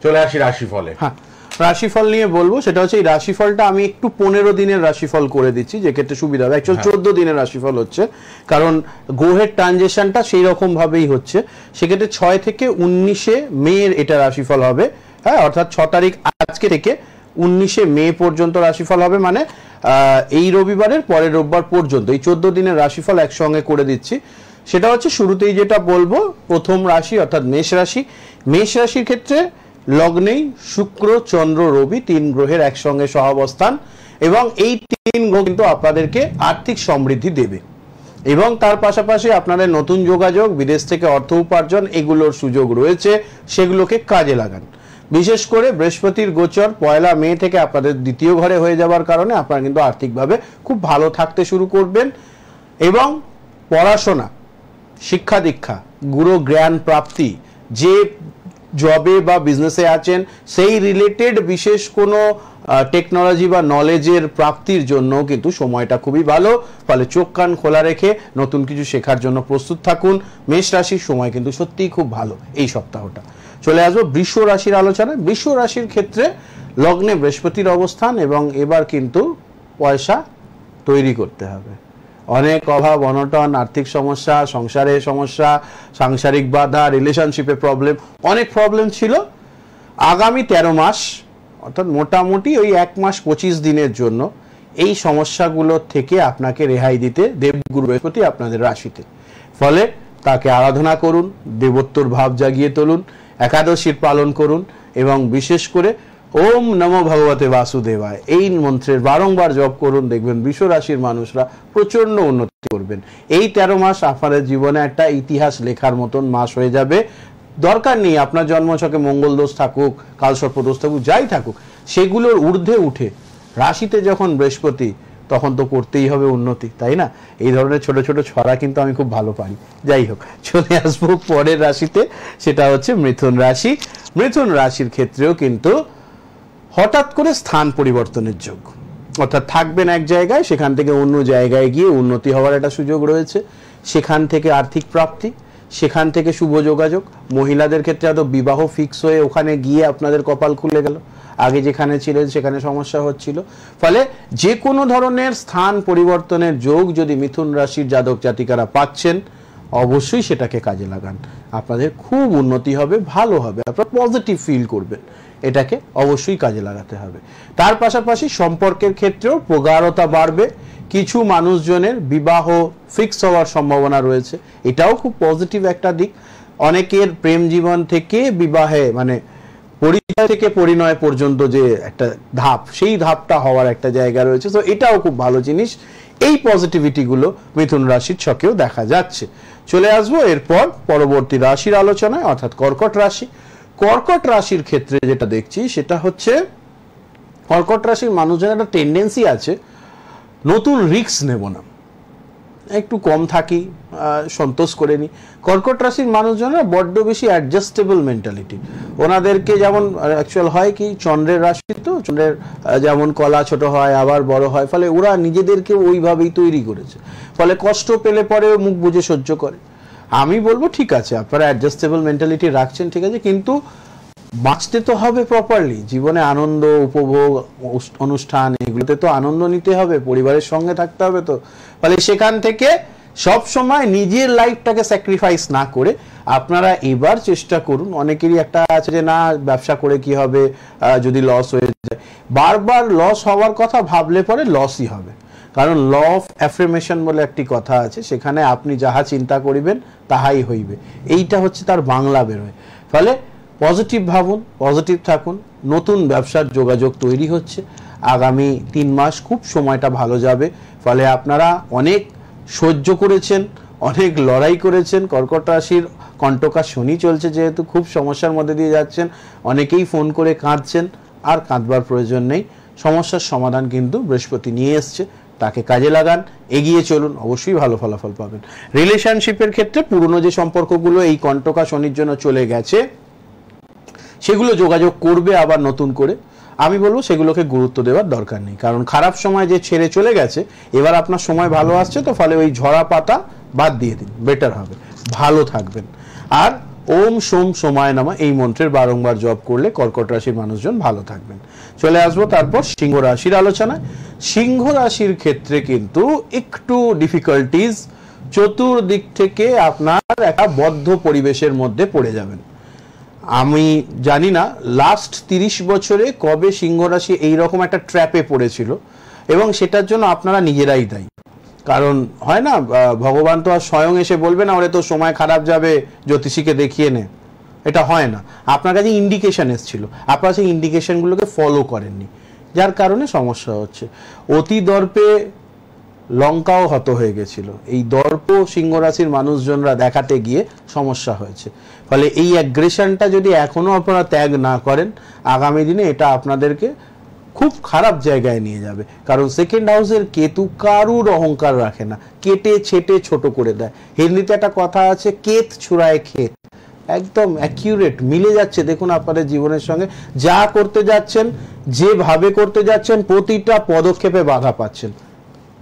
চলে আসি রাশিফলে। হ্যাঁ, রাশিফল নিয়ে বলবো। সেটা হচ্ছে এই রাশিফলটা আমি একটু 15 দিনের রাশিফল করে দিচ্ছি, যে ক্ষেত্রে সুবিধা হবে। অ্যাকচুয়াল 14 দিনের রাশিফল হচ্ছে, কারণ গ্রহের ট্রানজিশনটা সেই রকম ভাবেই হচ্ছে। সেক্ষেত্রে 6 থেকে 19 মে এটা রাশিফল হবে। হ্যাঁ, অর্থাৎ 6 তারিখ আজকে থেকে 19 মে পর্যন্ত রাশিফল হবে, মানে এই রবিবারের পরের রোববার পর্যন্ত এই 14 দিনের রাশিফল একসঙ্গে করে দিচ্ছি। সেটা হচ্ছে শুরুতেই যেটা বলবো, প্রথম রাশি অর্থাৎ মেষ রাশি। মেষ রাশির ক্ষেত্রে লগ্নেই শুক্র, চন্দ্র, রবি 3 গ্রহের একসঙ্গে সহাবস্থান, এবং এই 3 গ্রহ কিন্তু আপনাদেরকে আর্থিক সমৃদ্ধি দেবে, এবং তার পাশাপাশি আপনাদের নতুন যোগাযোগ, বিদেশ থেকে অর্থ উপার্জন, এগুলোর সুযোগ রয়েছে, সেগুলোকে কাজে লাগান। বিশেষ করে বৃহস্পতির গোচর 1 মে থেকে আপনাদের দ্বিতীয় ঘরে হয়ে যাওয়ার কারণে আপনারা কিন্তু আর্থিকভাবে খুব ভালো থাকতে শুরু করবেন, এবং পড়াশোনা, শিক্ষা দীক্ষা, গুরু জ্ঞান প্রাপ্তি, যে জবে বা বিজনেসে আছেন সেই রিলেটেড বিশেষ কোনো টেকনোলজি বা নলেজের প্রাপ্তির জন্য কিন্তু সময়টা খুবই ভালো। ফলে চোখ কান খোলা রেখে নতুন কিছু শেখার জন্য প্রস্তুত থাকুন। মেষ রাশির সময় কিন্তু সত্যিই খুব ভালো এই সপ্তাহটা। চলে আসবো বৃষ রাশির আলোচনায়। বৃষ রাশির ক্ষেত্রে লগ্নে বৃহস্পতির অবস্থান, এবং এবার কিন্তু পয়সা তৈরি করতে হবে। অনেক অভাব অনটন, আর্থিক সমস্যা, সংসারে সমস্যা, সাংসারিক বাধা, রিলেশনশিপে প্রবলেম, অনেক প্রবলেম ছিল। আগামী 13 মাস অর্থাৎ মোটামুটি ওই 1 মাস 25 দিনের জন্য এই সমস্যাগুলো থেকে আপনাকে রেহাই দিতে দেবগুরু বৃহস্পতি আপনাদের রাশিতে। ফলে তাকে আরাধনা করুন, দেবত্বর ভাব জাগিয়ে তুলুন, একাদশীর পালন করুন, এবং বিশেষ করে ওম নমো ভগবতে বাসুদেবায় এই মন্ত্রের বারংবার জপ করুন। দেখবেন বৃষ রাশির মানুষরা প্রচন্ড উন্নতি করবেন। এই 13 মাস আপনাদের জীবনে একটা ইতিহাস লেখার মতন মাস হয়ে যাবে। দরকার নেই আপনার জন্মছকে মঙ্গল দোষ থাকুক, কালসর্প দোষ থাকুক, যাই থাকুক, সেগুলোর ঊর্ধ্বে উঠে রাশিতে যখন বৃহস্পতি, তখন তো করতেই হবে উন্নতি, তাই না? এই ধরনের ছোট ছোট ছড়া কিন্তু আমি খুব ভালো পারি। যাই হোক, চলে আসবো পরের রাশিতে, সেটা হচ্ছে মিথুন রাশি। মিথুন রাশির ক্ষেত্রেও কিন্তু হঠাৎ করে স্থান পরিবর্তনের যোগ, অর্থাৎ থাকবেন এক জায়গায়, সেখান থেকে অন্য জায়গায় গিয়ে উন্নতি হওয়ার একটা সুযোগ রয়েছে। সেখান থেকে আর্থিক প্রাপ্তি, সেখান থেকে শুভ যোগাযোগ। মহিলাদের ক্ষেত্রে হয়তো বিবাহ ফিক্স হয়ে ওখানে গিয়ে আপনাদের কপাল খুলে গেল, আগে যেখানে ছিলেন সেখানে সমস্যা হচ্ছিল। ফলে যে কোনো ধরনের স্থান পরিবর্তনের যোগ যদি মিথুন রাশির জাতক জাতিকারা পাচ্ছেন, অবশ্যই সেটাকে কাজে লাগান। আপনাদের খুব উন্নতি হবে, ভালো হবে, আপনারা পজিটিভ ফিল করবেন। এটাকে অবশ্যই কাজে লাগাতে হবে। তার পাশাপাশি সম্পর্কের ক্ষেত্রেও প্রগাঢ়তা বাড়বে। কিছু মানুষজনের বিবাহ ফিক্স হওয়ার সম্ভাবনা রয়েছে, এটাও খুব পজিটিভ একটা দিক। অনেকের প্রেম জীবন থেকে বিবাহে, মানে পরিচয় থেকে পরিণয় পর্যন্ত যে একটা ধাপ, সেই ধাপটা হওয়ার একটা জায়গা রয়েছে। তো এটাও খুব ভালো জিনিস। এই পজিটিভিটিগুলো মিথুন রাশির ছকেও দেখা যাচ্ছে। চলে আসবো এরপর পরবর্তী রাশির আলোচনায়, অর্থাৎ কর্কট রাশি। কর্কট রাশির ক্ষেত্রে যেটা দেখছি সেটা হচ্ছে, কর্কট রাশির মানুষজনের একটা টেন্ডেন্সি আছে, নতুন রিস্ক নেব না, একটু কম থাকি, সন্তোষ করে নি। কর্কট রাশির মানুষজনের বড্ড বেশি অ্যাডজাস্টেবল মেন্টালিটি। ওনাদেরকে যেমন অ্যাকচুয়াল হয় কি, চন্দ্রের রাশি তো, চন্দ্রের যেমন কলা ছোট হয় আবার বড় হয়, ফলে ওরা নিজেদেরকে ওইভাবেই তৈরি করেছে। ফলে কষ্ট পেলে পরেও মুখ বুজে সহ্য করে। আমি বলবো ঠিক আছে, আপনারা অ্যাডজাস্টেবল মেন্টালিটি রাখছেন, ঠিক আছে, কিন্তু বাঁচতে তো হবে প্রপারলি। জীবনে আনন্দ, উপভোগ, অনুষ্ঠান, এগুলোতে তো আনন্দ নিতে হবে, পরিবারের সঙ্গে থাকতে হবে। তো ফলে সেখান থেকে সব সময় নিজের লাইফটাকে স্যাক্রিফাইস না করে আপনারা এবার চেষ্টা করুন। অনেকেরই একটা আছে যে না, ব্যবসা করে কি হবে যদি লস হয়ে যায়। বারবার লস হওয়ার কথা ভাবলে পরে লসই হবে, কারণ ল অফ অ্যাফার্মেশন বলে একটি কথা আছে, সেখানে আপনি যাহা চিন্তা করিবেন তাহাই হইবে, এইটা হচ্ছে তার বাংলা বেরোয়। ফলে পজিটিভ ভাবুন, পজিটিভ থাকুন। নতুন ব্যবসার যোগাযোগ তৈরি হচ্ছে। আগামী 3 মাস খুব সময়টা ভালো যাবে। ফলে আপনারা অনেক সহ্য করেছেন, অনেক লড়াই করেছেন। কর্কট রাশির কণ্টকা শনি চলছে, যেহেতু খুব সমস্যার মধ্যে দিয়ে যাচ্ছেন। অনেকেই ফোন করে কাঁদছেন, আর কাঁদবার প্রয়োজন নেই। সমস্যার সমাধান কিন্তু বৃহস্পতি নিয়ে এসছে, তাকে কাজে লাগান, এগিয়ে চলুন, অবশ্যই ভালো ফলাফল পাবেন। রিলেশনশিপের ক্ষেত্রে পুরনো যে সম্পর্কগুলো এই কণ্টকা শনির জন্য চলে গেছে, সেগুলো যোগাযোগ করবে আবার নতুন করে। আমি বলবো সেগুলোকে গুরুত্ব দেওয়ার দরকার নেই, কারণ খারাপ সময় যে ছেড়ে চলে গেছে, এবার আপনার সময় ভালো আসছে, তো ফলে ওই ঝরা পাতা বাদ দিয়ে দিন, বেটার হবে, ভালো থাকবেন। আর ওম সোম সোমায় নামা এই মন্ত্রের বারংবার জপ করলে কর্কট রাশির মানুষজন ভালো থাকবেন। চলে আসবো তারপর সিংহ রাশির আলোচনায়। সিংহ রাশির ক্ষেত্রে কিন্তু একটু ডিফিকাল্টিজ, চতুর্দিক থেকে আপনার একটা বদ্ধ পরিবেশের মধ্যে পড়ে যাবেন। আমি জানি না লাস্ট 30 বছরে কবে সিংহ রাশি এইরকম একটা ট্র্যাপে পড়েছিল, এবং সেটার জন্য আপনারা নিজেরাই দায়ী। কারণ হয় না, ভগবান তো আর স্বয়ং এসে বলবে না ওরে তো সময় খারাপ যাবে, জ্যোতিষীকে দেখিয়ে নে, এটা হয় না। আপনার কাছে ইন্ডিকেশন এসেছিল, আপনারা সেই ইন্ডিকেশনগুলোকে ফলো করেননি, যার কারণে সমস্যা হচ্ছে। অতি দর্পে লঙ্কাও হত হয়ে গেছিল, এই দর্প সিংহ রাশির মানুষজনরা দেখাতে গিয়ে সমস্যা হয়েছে। ফলে এই অ্যাগ্রেশনটা যদি এখনো আপনারা ত্যাগ না করেন, আগামী দিনে এটা আপনাদেরকে খুব খারাপ জায়গায় নিয়ে যাবে। কারণ সেকেন্ড হাউসের কেতু কারুর অহংকার রাখে না, কেটে ছেটে ছোট করে দেয়। হিন্দিতে একটা কথা আছে, কেত ছুড়ায় ক্ষেত, একদম অ্যাকিউরেট মিলে যাচ্ছে। দেখুন আপনাদের জীবনের সঙ্গে যা করতে যাচ্ছেন, যেভাবে করতে যাচ্ছেন, প্রতিটা পদক্ষেপে বাধা পাচ্ছেন।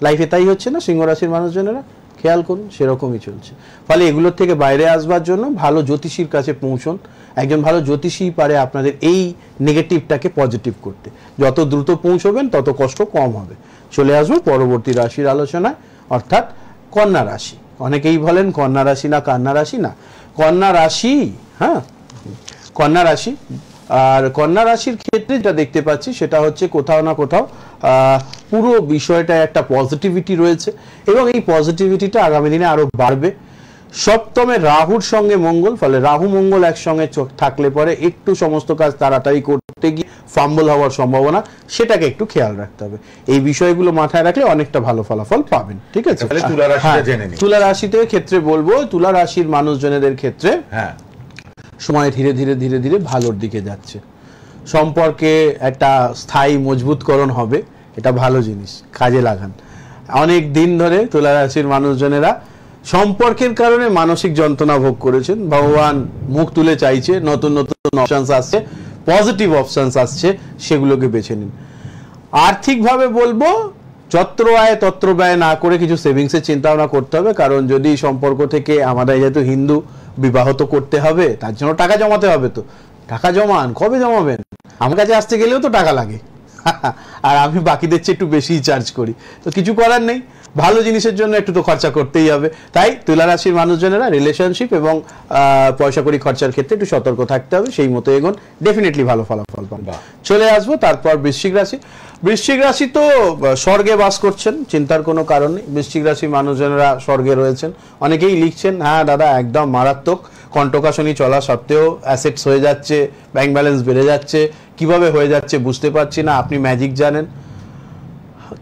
লাইফে তাই হচ্ছে না সিংহ রাশির মানুষজনেরা? খেয়াল করুন, সেরকমই চলছে। ফলে এগুলোর থেকে বাইরে আসবার জন্য ভালো জ্যোতিষীর কাছে পৌঁছন। একজন ভালো জ্যোতিষী পারে আপনাদের এই নেগেটিভটাকে পজিটিভ করতে। যত দ্রুত পৌঁছবেন তত কষ্ট কম হবে। চলে আসবো পরবর্তী রাশির আলোচনায়, অর্থাৎ কন্যা রাশি। অনেকেই বলেন কন্যা রাশি না কন্যা রাশি, না কন্যা রাশি, হ্যাঁ কন্যা রাশি। আর কন্যা রাশির ক্ষেত্রে যেটা দেখতে পাচ্ছি সেটা হচ্ছে কোথাও না কোথাও পুরো বিষয়টা একটা পজিটিভিটি রয়েছে, এবং এই পজিটিভিটিটা আগামী দিনে আরো বাড়বে। সপ্তমে রাহুর সঙ্গে মঙ্গল, ফলে রাহু মঙ্গল একসঙ্গে থাকলে পরে একটু সমস্ত কাজ তাড়াতাড়ি করতে গিয়ে ফাম্বল হওয়ার সম্ভাবনা, সেটাকে একটু খেয়াল রাখতে হবে। এই বিষয়গুলো মাথায় রাখলে অনেকটা ভালো ফলাফল পাবেন। ঠিক আছে, তুলা রাশিতে ক্ষেত্রে বলবো, তুলা রাশির মানুষজনেদের ক্ষেত্রে সময় ধীরে ধীরে ধীরে ধীরে ভালোর দিকে যাচ্ছে। সম্পর্কে একটা স্থায়ী মজবুতকরণ হবে, এটা ভালো জিনিস, কাজে লাগান। অনেক দিন ধরে তুলা রাশির মানুষজনেরা সম্পর্কের কারণে মানসিক যন্ত্রণা ভোগ করেছেন, ভগবান মুখ তুলে চাইছে, নতুন নতুন অপশনস আসছে, পজিটিভ অপশনস আসছে, সেগুলোকে বেছে নিন। আর্থিকভাবে বলবো যত্র আয় তত্র ব্যয় না করে কিছু সেভিংসের চিন্তা ভাবনা করতে হবে। কারণ যদি সম্পর্ক থেকে, আমাদের যেহেতু হিন্দু, বিবাহ তো করতে হবে, তার জন্য টাকা জমাতে হবে। তো টাকা জমান, কবে জমাবেন? আমার কাছে আসতে গেলেও তো টাকা লাগে, আর আমি বাকিদের চেয়ে একটু বেশি চার্জ করি, তো কিছু করার নেই। ভালো জিনিসের জন্য একটু তো খরচা করতেই হবে। তাই তুলা রাশির মানুষজনেরা রিলেশনশিপ এবং পয়সা কড়ি খরচার ক্ষেত্রে একটু সতর্ক থাকতে হবে, সেই মতো এগোন, ডেফিনেটলি ভালো ফলাফল পাবেন। চলে আসবো তারপর বৃশ্চিক রাশি। বৃশ্চিক রাশি তো স্বর্গে বাস করছেন, চিন্তার কোনো কারণ নেই। বৃশ্চিক রাশির মানুষজনেরা স্বর্গে রয়েছেন। অনেকেই লিখছেন, হ্যাঁ দাদা একদম মারাত্মক, কণ্টকাশনি চলা সত্ত্বেও অ্যাসেটস হয়ে যাচ্ছে, ব্যাংক ব্যালেন্স বেড়ে যাচ্ছে, কিভাবে হয়ে যাচ্ছে বুঝতে পারছি না। আপনি ম্যাজিক জানেন,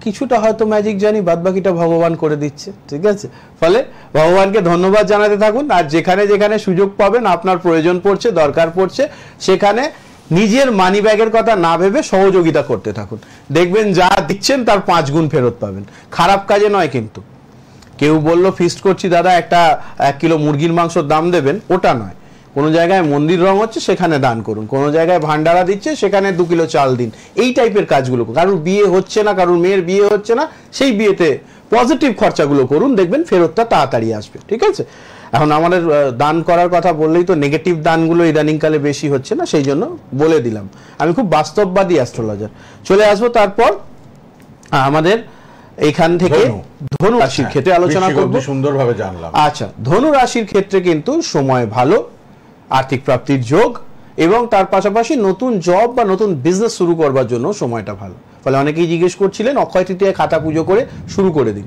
কিছুটা হয়তো ম্যাজিক জানি, বাদ বাকিটা ভগবান করে দিচ্ছে। ঠিক আছে, ফলে ভগবানকে ধন্যবাদ জানাতে থাকুন। আর যেখানে যেখানে সুযোগ পাবেন, আপনার প্রয়োজন পড়ছে, দরকার পড়ছে, সেখানে নিজের মানি ব্যাগের কথা না ভেবে সহযোগিতা করতে থাকুন। দেখবেন যা দিচ্ছেন তার 5 গুণ ফেরত পাবেন। খারাপ কাজে নয় কিন্তু। কেউ বললো ফিস্ট করছি দাদা, 1 কিলো মুরগির মাংসর দাম দেবেন, ওটা নয়। কোনো জায়গায় মন্দির রং হচ্ছে, সেখানে দান করুন। কোনো জায়গায় ভান্ডারা দিচ্ছে, সেখানে 2 কিলো চাল দিন। এই টাইপের কাজগুলো, কারোর বিয়ে হচ্ছে না, কারোর মেয়ের বিয়ে হচ্ছে না, সেই বিয়েতে পজিটিভ খরচাগুলো করুন, দেখবেন ফেরতটা তাড়াতাড়ি আসবে। ঠিক আছে, এখন আমাদের দান করার কথা বললেই তো নেগেটিভ দানগুলো ইদানিংকালে বেশি হচ্ছে না, সেই জন্য বলে দিলাম। আমি খুব বাস্তববাদী অ্যাস্ট্রোলজার। চলে আসবো তারপর আমাদের এখান থেকে ধনু রাশির ক্ষেত্রে আলোচনা করব। সুন্দরভাবে জানলাম। আচ্ছা, ধনু রাশির ক্ষেত্রে কিন্তু সময় ভালো, আর্থিক প্রাপ্তির যোগ, এবং তার পাশাপাশি নতুন জব বা নতুন বিজনেস শুরু করবার জন্য সময়টা ভালো। ফলে অনেকেই জিজ্ঞেস করছিলেন অক্ষয় তৃতীয়ায় খাতা পুজো করে শুরু করে দিন।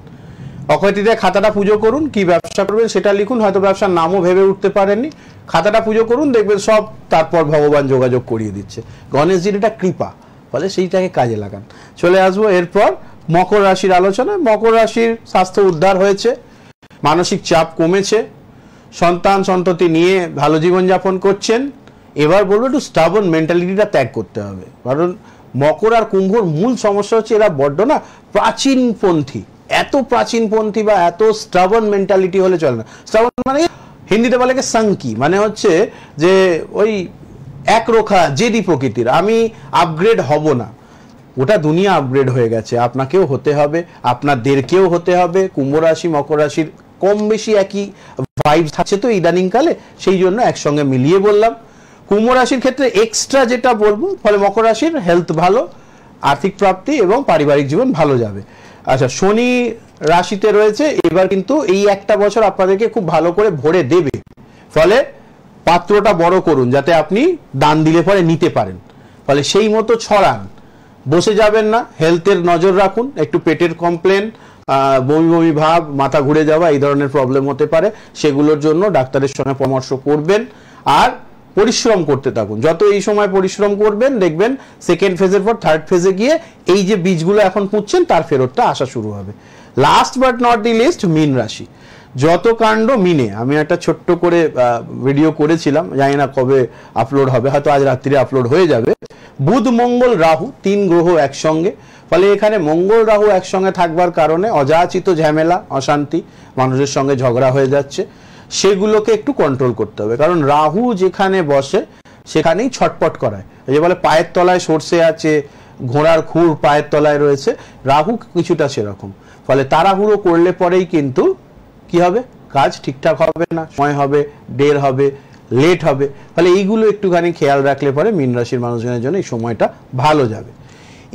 অক্ষয় তৃতীয়ায় খাতাটা পুজো করুন, কি ব্যবসা করবেন সেটা লিখুন, হয়তো ব্যবসার নামও ভেবে উঠতে পারেননি, খাতাটা পুজো করুন, দেখবেন সব তারপর ভগবান যোগাযোগ করিয়ে দিচ্ছে। গণেশজির এটা কৃপা, ফলে সেইটাকে কাজে লাগান। চলে আসবো এরপর মকর রাশির আলোচনা। মকর রাশির স্বাস্থ্য উদ্ধার হয়েছে, মানসিক চাপ কমেছে, সন্তান সন্ততি নিয়ে ভালো জীবনযাপন করছেন। এবার বলবো একটু স্টাবন মেন্টালিটিটা ত্যাগ করতে হবে। কারণ মকর আর কুম্ভর মূল সমস্যা হচ্ছে এরা বড্ড না প্রাচীনপন্থী। এত প্রাচীনপন্থী বা এত স্টাবন মেন্টালিটি হলে চলে না। স্টাবন মানে হিন্দিতে বলে সাংকি, মানে হচ্ছে যে ওই একরোখা জেদি প্রকৃতির, আমি আপগ্রেড হব না। ওটা দুনিয়া আপগ্রেড হয়ে গেছে, আপনাকেও হতে হবে, আপনাদেরকেও হতে হবে। কুম্ভ রাশি মকর রাশির কম বেশি একই ভাইব থাকছে তো ইদানিং কালে, সেই জন্য একসঙ্গে মিলিয়ে বললাম। কুম্ভ রাশির ক্ষেত্রে এক্সট্রা যেটা বলবো, ফলে মকর রাশির হেলথ ভালো, আর্থিক প্রাপ্তি এবং পারিবারিক জীবন ভালো যাবে। আচ্ছা, শনি রাশিতে রয়েছে, এবার কিন্তু এই একটা বছর আপনাদেরকে খুব ভালো করে ভরে দেবে, ফলে পাত্রটা বড় করুন যাতে আপনি দান দিলে পরে নিতে পারেন, ফলে সেই মতো ছড়ান, বসে যাবেন না, হেলথের নজর রাখুন, একটু পেটের কমপ্লেন, বমি বমি ভাব, মাথা ঘুরে যাওয়া, এই ধরনের প্রবলেম হতে পারে, সেগুলোর জন্য ডাক্তারের সঙ্গে পরামর্শ করবেন। আর পরিশ্রম করতে থাকুন, যত এই সময় পরিশ্রম করবেন দেখবেন সেকেন্ড ফেজের পর থার্ড ফেজে গিয়ে এই যে বীজগুলো এখন পুঁতছেন তার ফেরতটা আসা শুরু হবে। Last but not the least, মীন রাশি। যত কাণ্ড মিনে, আমি একটা ছোট্ট করে ভিডিও করেছিলাম, জানি না কবে আপলোড হবে, হয়তো আজ রাত্রিরে আপলোড হয়ে যাবে। বুধ মঙ্গল রাহু 3 গ্রহ একসঙ্গে, ফলে এখানে মঙ্গল রাহু একসঙ্গে থাকবার কারণে অযাচিত ঝামেলা, অশান্তি, মানুষের সঙ্গে ঝগড়া হয়ে যাচ্ছে, সেগুলোকে একটু কন্ট্রোল করতে হবে। কারণ রাহু যেখানে বসে সেখানেই ছটপট করায়, এই যে বলে পায়ের তলায় সর্ষে আছে, ঘোড়ার খুর পায়ের তলায় রয়েছে, রাহু কিছুটা সেরকম। ফলে তাড়াহুড়ো করলে পরেই কিন্তু কি হবে, কাজ ঠিকঠাক হবে না, সময় হবে, দেরি হবে, লেট হবে। ফলে এইগুলো একটুখানি খেয়াল রাখলে পরে মীন রাশির মানুষজনের জন্য এই সময়টা ভালো যাবে।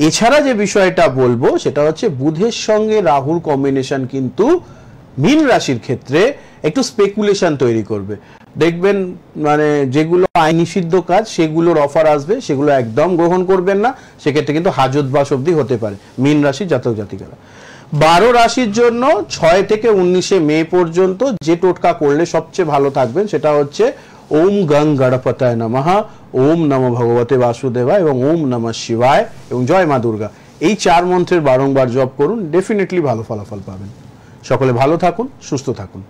এছাড়া যে বিষয়টা বলবো সেটা হচ্ছে বুধের সঙ্গে রাহুর কম্বিনেশন কিন্তু মীন রাশির ক্ষেত্রে একটু স্পেকুলেশন তৈরি করবে। দেখবেন মানে যেগুলো আইন নিষিদ্ধ কাজ সেগুলোর অফার আসবে, সেগুলো একদম গ্রহণ করবেন না, সেক্ষেত্রে কিন্তু হাজতবাস অবধি হতে পারে মীন রাশির জাতক জাতিকারা। 12 রাশির জন্য 6 থেকে 19 মে পর্যন্ত যে টোটকা করলে সবচেয়ে ভালো থাকবেন সেটা হচ্ছে ওম গং গণপতায় নমঃ, ওম নমঃ ভগবতে বাসুদেবায় এবং ওম নমঃ শিবায় এবং জয় মা দুর্গা। এই 4 মন্ত্রের বারংবার জপ করুন, ডেফিনেটলি ভালো ফলাফল পাবেন। সকলে ভালো থাকুন, সুস্থ থাকুন।